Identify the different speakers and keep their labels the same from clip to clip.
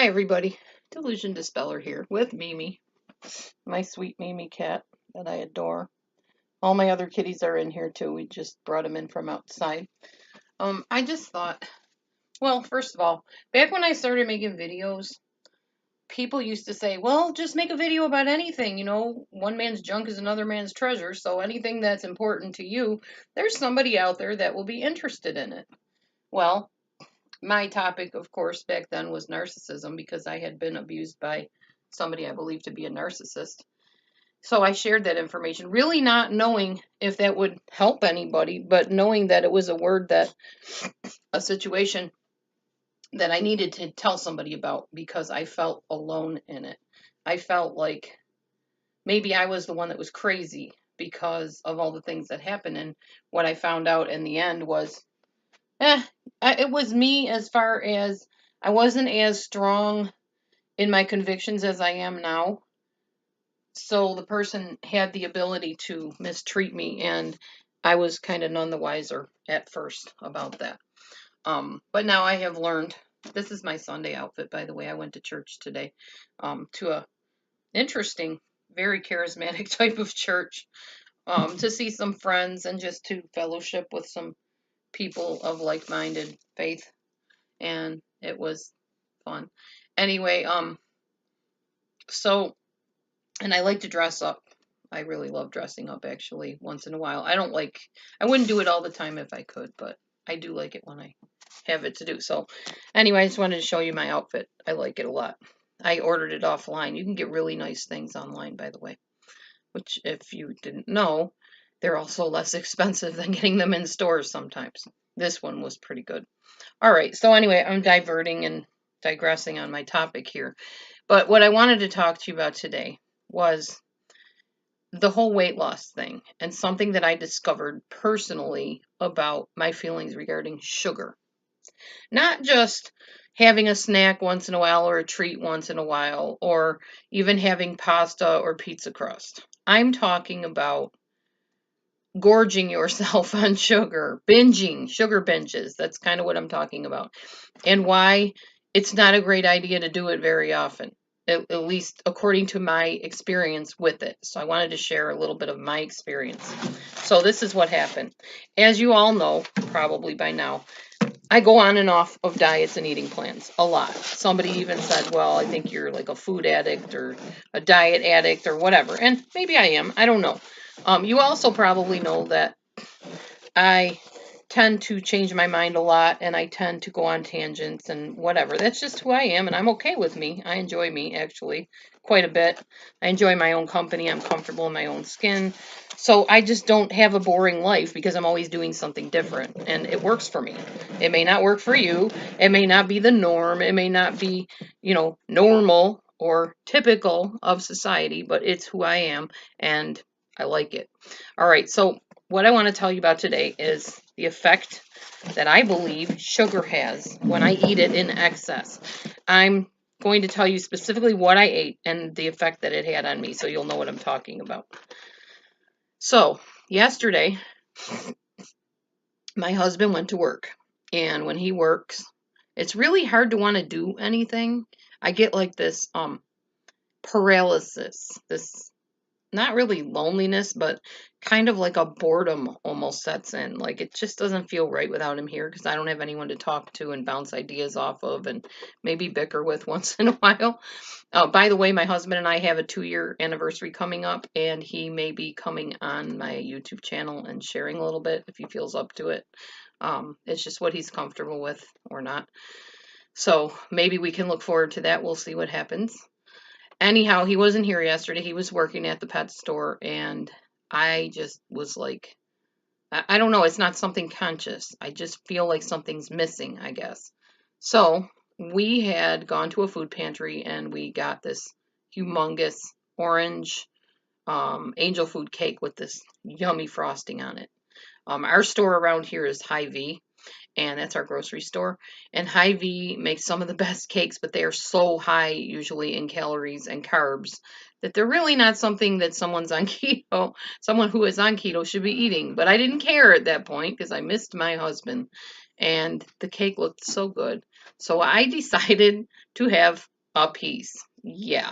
Speaker 1: Hi everybody, DelusionDispeller here with Mimi, my sweet Mimi cat that I adore. All my other kitties are in here too. We just brought them in from outside. I just thought, well, first of all, back when I started making videos, people used to say, well, just make a video about anything. You know, one man's junk is another man's treasure. So anything that's important to you, there's somebody out there that will be interested in it. Well, my topic, of course, back then was narcissism because I had been abused by somebody I believed to be a narcissist. So I shared that information, really not knowing if that would help anybody, but knowing that it was a situation that I needed to tell somebody about because I felt alone in it. I felt like maybe I was the one that was crazy because of all the things that happened. And what I found out in the end was it was me as far as I wasn't as strong in my convictions as I am now. So the person had the ability to mistreat me, and I was kind of none the wiser at first about that. But now I have learned. This is my Sunday outfit, by the way. I went to church today, to a interesting, very charismatic type of church, to see some friends and just to fellowship with some people of like-minded faith, and it was fun. Anyway, so, and I like to dress up. I really love dressing up actually once in a while. I wouldn't do it all the time if I could, but I do like it when I have it to do. So anyway, I just wanted to show you my outfit. I like it a lot. I ordered it offline. You can get really nice things online, by the way, which if you didn't know, they're also less expensive than getting them in stores sometimes. This one was pretty good. All right, so anyway, I'm diverting and digressing on my topic here. But what I wanted to talk to you about today was the whole weight loss thing and something that I discovered personally about my feelings regarding sugar. Not just having a snack once in a while or a treat once in a while or even having pasta or pizza crust. I'm talking about gorging yourself on sugar, binging, sugar binges. That's kind of what I'm talking about. And why it's not a great idea to do it very often, at least according to my experience with it. So I wanted to share a little bit of my experience. So this is what happened. As you all know, probably by now, I go on and off of diets and eating plans a lot. Somebody even said, well, I think you're like a food addict or a diet addict or whatever. And maybe I am. I don't know. You also probably know that I tend to change my mind a lot and I tend to go on tangents and whatever. That's just who I am, and I'm okay with me. I enjoy me actually quite a bit. I enjoy my own company. I'm comfortable in my own skin. So I just don't have a boring life because I'm always doing something different, and it works for me. It may not work for you. It may not be the norm. It may not be, normal or typical of society, but it's who I am and I like it. All right, so what I want to tell you about today is the effect that I believe sugar has when I eat it in excess. I'm going to tell you specifically what I ate and the effect that it had on me so you'll know what I'm talking about. So, yesterday, my husband went to work, and when he works, it's really hard to want to do anything. I get like this paralysis, this not really loneliness, but kind of like a boredom almost sets in. Like it just doesn't feel right without him here because I don't have anyone to talk to and bounce ideas off of and maybe bicker with once in a while. By the way, my husband and I have a 2-year anniversary coming up, and he may be coming on my YouTube channel and sharing a little bit if he feels up to it. It's just what he's comfortable with or not. So maybe we can look forward to that. We'll see what happens. Anyhow, he wasn't here yesterday. He was working at the pet store, and I just was like, I don't know. It's not something conscious. I just feel like something's missing, I guess. So we had gone to a food pantry, and we got this humongous orange angel food cake with this yummy frosting on it. Our store around here is Hy-Vee, and that's our grocery store. And Hy-Vee makes some of the best cakes, but they are so high usually in calories and carbs that they're really not something that someone who is on keto should be eating. But I didn't care at that point because I missed my husband, and the cake looked so good. So I decided to have a piece. Yeah.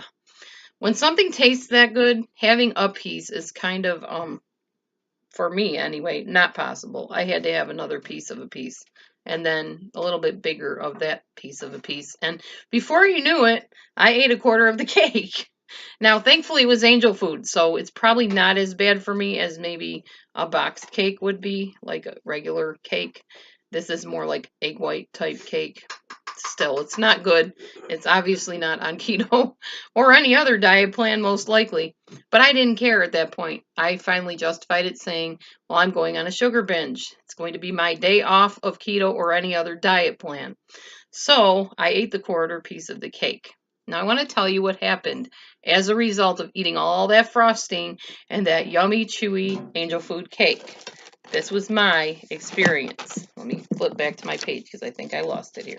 Speaker 1: When something tastes that good, having a piece is kind of, for me anyway, not possible. I had to have another piece of a piece and then a little bit bigger of that piece of a piece. And before you knew it, I ate a quarter of the cake. Now, thankfully, it was angel food, so it's probably not as bad for me as maybe a box cake would be, like a regular cake. This is more like egg white type cake. Still, it's not good. It's obviously not on keto or any other diet plan, most likely. But I didn't care at that point. I finally justified it saying, well, I'm going on a sugar binge. It's going to be my day off of keto or any other diet plan. So I ate the quarter piece of the cake. Now I want to tell you what happened as a result of eating all that frosting and that yummy, chewy angel food cake. This was my experience. Let me flip back to my page because I think I lost it here.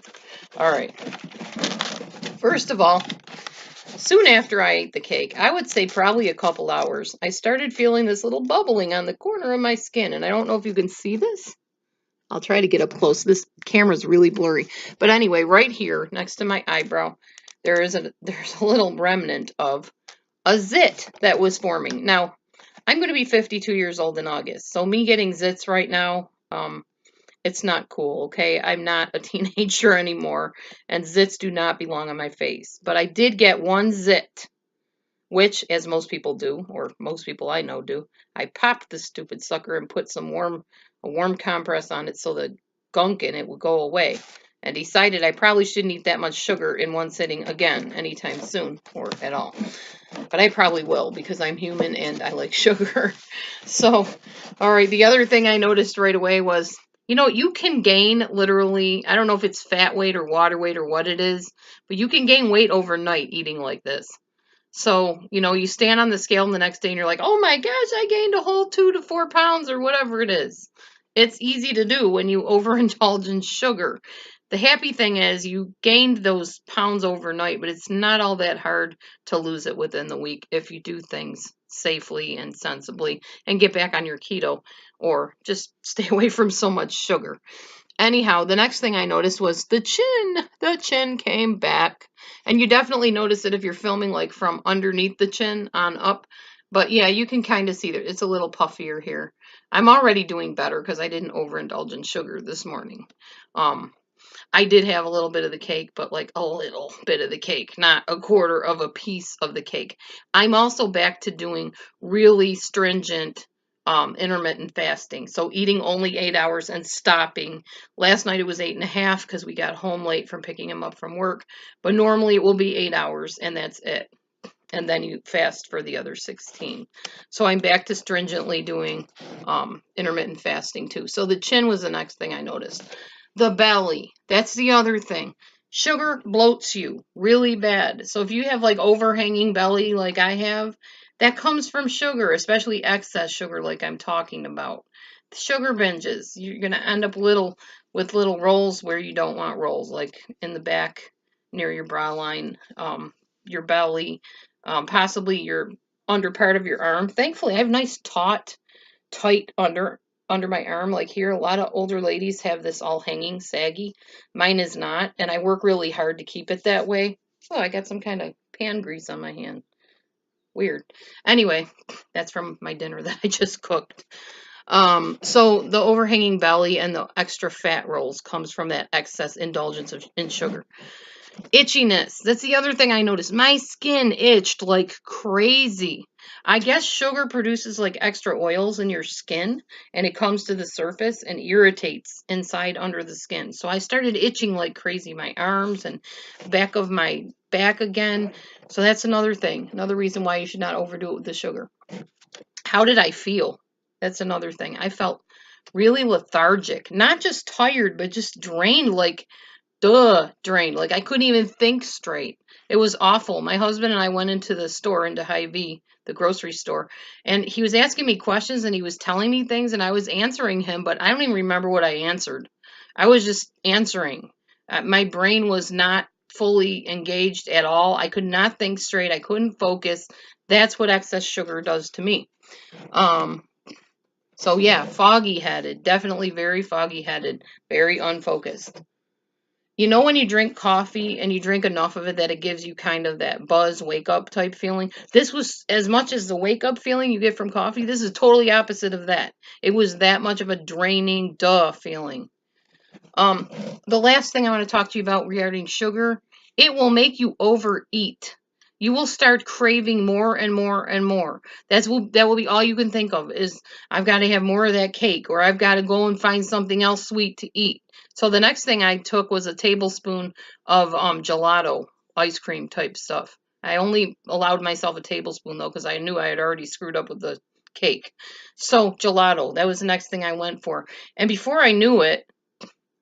Speaker 1: All right. First of all, soon after I ate the cake, I would say probably a couple hours, I started feeling this little bubbling on the corner of my skin. And I don't know if you can see this. I'll try to get up close. This camera's really blurry. But anyway, right here next to my eyebrow, there's a little remnant of a zit that was forming. Now, I'm going to be 52 years old in August. So me getting zits right now, it's not cool, okay? I'm not a teenager anymore, and zits do not belong on my face. But I did get one zit, which, as most people do, or most people I know do, I popped the stupid sucker and put some a warm compress on it so the gunk in it would go away, and decided I probably shouldn't eat that much sugar in one sitting again anytime soon, or at all. But I probably will, because I'm human and I like sugar. So, all right, the other thing I noticed right away was, you know, you can gain literally, I don't know if it's fat weight or water weight or what it is, but you can gain weight overnight eating like this. So, you know, you stand on the scale the next day and you're like, oh my gosh, I gained a whole 2 to 4 pounds or whatever it is. It's easy to do when you overindulge in sugar. The happy thing is you gained those pounds overnight, but it's not all that hard to lose it within the week if you do things safely and sensibly and get back on your keto or just stay away from so much sugar. Anyhow, the next thing I noticed was the chin. The chin came back. And you definitely notice it if you're filming like from underneath the chin on up. But yeah, you can kind of see that it's a little puffier here. I'm already doing better because I didn't overindulge in sugar this morning. I did have a little bit of the cake, but like a little bit of the cake, not a quarter of a piece of the cake. I'm also back to doing really stringent intermittent fasting. So eating only 8 hours and stopping. Last night it was 8.5 because we got home late from picking him up from work. But normally it will be 8 hours and that's it. And then you fast for the other 16. So I'm back to stringently doing intermittent fasting too. So the chin was the next thing I noticed. The belly, that's the other thing. Sugar bloats you really bad. So if you have like overhanging belly like I have, that comes from sugar, especially excess sugar like I'm talking about. Sugar binges, you're going to end up with little rolls where you don't want rolls, like in the back near your bra line, your belly, possibly your under part of your arm. Thankfully, I have nice taut, tight under my arm. Like here, a lot of older ladies have this all hanging, saggy. Mine is not, and I work really hard to keep it that way. Oh, I got some kind of pan grease on my hand. Weird. Anyway, that's from my dinner that I just cooked. So the overhanging belly and the extra fat rolls comes from that excess indulgence in sugar. Itchiness. That's the other thing I noticed. My skin itched like crazy. I guess sugar produces like extra oils in your skin and it comes to the surface and irritates inside under the skin. So I started itching like crazy, my arms and back of my back again. So that's another thing, another reason why you should not overdo it with the sugar. How did I feel? That's another thing. I felt really lethargic, not just tired, but just drained, like drained. Like I couldn't even think straight. It was awful. My husband and I went into the store, into Hy-Vee, the grocery store, and he was asking me questions and he was telling me things and I was answering him, but I don't even remember what I answered. I was just answering. My brain was not fully engaged at all. I could not think straight. I couldn't focus. That's what excess sugar does to me. So yeah, foggy-headed, definitely very foggy-headed, very unfocused. You know when you drink coffee and you drink enough of it that it gives you kind of that buzz, wake up type feeling? This was as much as the wake up feeling you get from coffee. This is totally opposite of that. It was that much of a draining, duh feeling. Um, the last thing I want to talk to you about regarding sugar, it will make you overeat. You will start craving more and more and more. That will be all you can think of is I've got to have more of that cake or I've got to go and find something else sweet to eat. So the next thing I took was a tablespoon of gelato ice cream type stuff. I only allowed myself a tablespoon though because I knew I had already screwed up with the cake. So gelato, that was the next thing I went for. And before I knew it,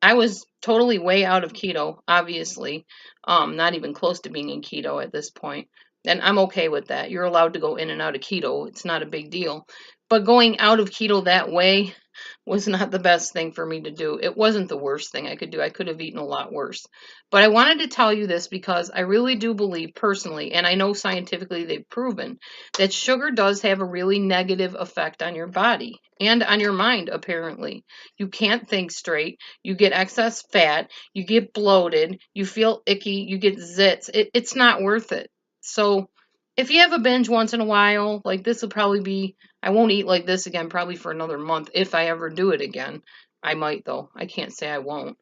Speaker 1: I was totally way out of keto, obviously. Not even close to being in keto at this point. And I'm okay with that. You're allowed to go in and out of keto. It's not a big deal. But going out of keto that way was not the best thing for me to do. It wasn't the worst thing I could do. I could have eaten a lot worse. But I wanted to tell you this because I really do believe personally, and I know scientifically they've proven, that sugar does have a really negative effect on your body and on your mind, apparently. You can't think straight. You get excess fat. You get bloated. You feel icky. You get zits. It's not worth it. So if you have a binge once in a while, like this will probably be, I won't eat like this again probably for another month if I ever do it again. I might though. I can't say I won't.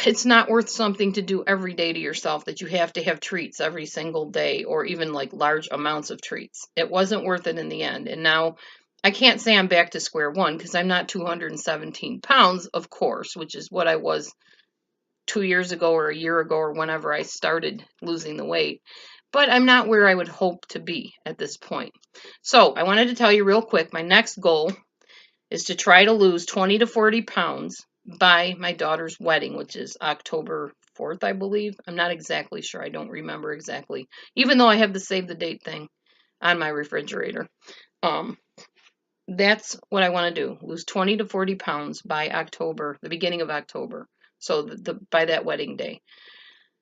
Speaker 1: It's not worth something to do every day to yourself that you have to have treats every single day or even like large amounts of treats. It wasn't worth it in the end. And now I can't say I'm back to square one because I'm not 217 pounds, of course, which is what I was 2 years ago or a year ago or whenever I started losing the weight. But I'm not where I would hope to be at this point. So I wanted to tell you real quick, my next goal is to try to lose 20 to 40 pounds by my daughter's wedding, which is October 4th, I believe. I'm not exactly sure. I don't remember exactly, even though I have the save the date thing on my refrigerator. Um, that's what I want to do. Lose 20 to 40 pounds by October, the beginning of October. So by that wedding day.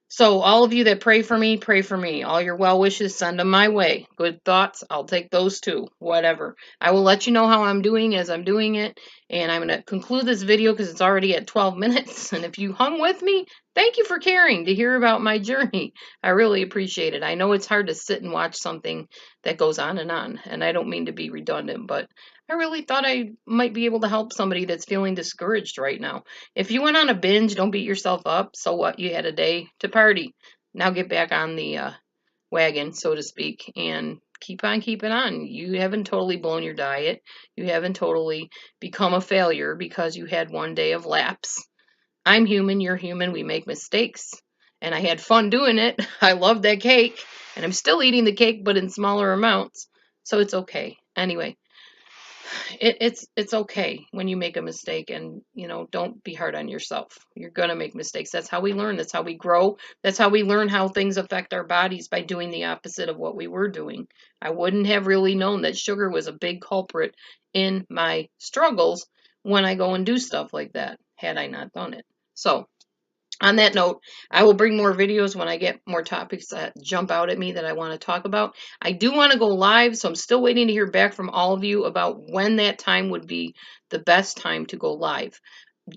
Speaker 1: So all of you that pray for me, pray for me. All your well wishes, send them my way. Good thoughts, I'll take those too. Whatever. I will let you know how I'm doing as I'm doing it. And I'm going to conclude this video because it's already at 12 minutes. And if you hung with me, thank you for caring to hear about my journey. I really appreciate it. I know it's hard to sit and watch something that goes on. And I don't mean to be redundant, but I really thought I might be able to help somebody that's feeling discouraged right now. If you went on a binge, don't beat yourself up. So what? You had a day to party. Now get back on the wagon, so to speak, and keep on keeping on. You haven't totally blown your diet. You haven't totally become a failure because you had one day of lapse. I'm human. You're human. We make mistakes. And I had fun doing it. I love that cake. And I'm still eating the cake, but in smaller amounts. So it's okay. Anyway, it's okay when you make a mistake, and don't be hard on yourself. You're gonna make mistakes. That's how we learn. That's how we grow. That's how we learn how things affect our bodies, by doing the opposite of what we were doing. I wouldn't have really known that sugar was a big culprit in my struggles when I go and do stuff like that had I not done it. So on that note, I will bring more videos when I get more topics that jump out at me that I want to talk about. I do want to go live, so I'm still waiting to hear back from all of you about when that time would be the best time to go live.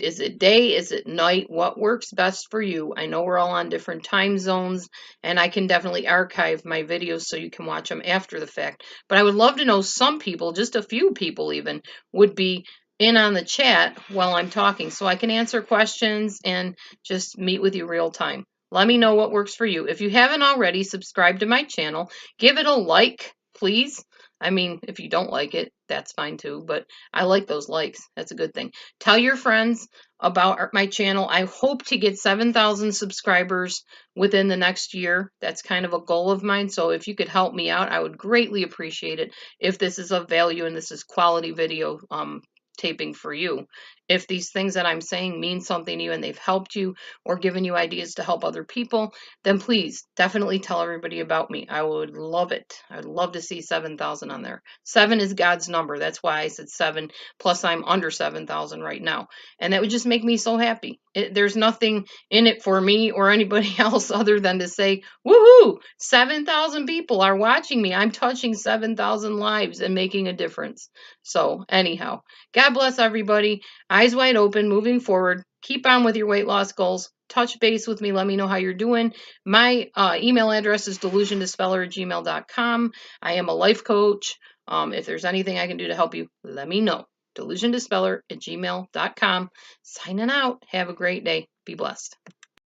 Speaker 1: Is it day? Is it night? What works best for you? I know we're all on different time zones, and I can definitely archive my videos so you can watch them after the fact. But I would love to know, some people, just a few people even, would be in on the chat while I'm talking so I can answer questions and just meet with you real time. Let me know what works for you. If you haven't already, subscribe to my channel. Give it a like, please. I mean, if you don't like it, that's fine too, but I like those likes. That's a good thing. Tell your friends about my channel. I hope to get 7,000 subscribers within the next year. That's kind of a goal of mine. So if you could help me out, I would greatly appreciate it if this is of value and this is quality video taping for you. If these things that I'm saying mean something to you and they've helped you or given you ideas to help other people, then please definitely tell everybody about me. I would love it. I'd love to see 7,000 on there. 7 is God's number. That's why I said 7. Plus I'm under 7,000 right now. And that would just make me so happy. There's nothing in it for me or anybody else other than to say, woohoo, 7,000 people are watching me. I'm touching 7,000 lives and making a difference. So anyhow, God bless everybody. eyes wide open, moving forward. Keep on with your weight loss goals. Touch base with me. Let me know how you're doing. My email address is DelusionDispeller@gmail.com. I am a life coach. If there's anything I can do to help you, let me know. DelusionDispeller@gmail.com. Signing out. Have a great day. Be blessed.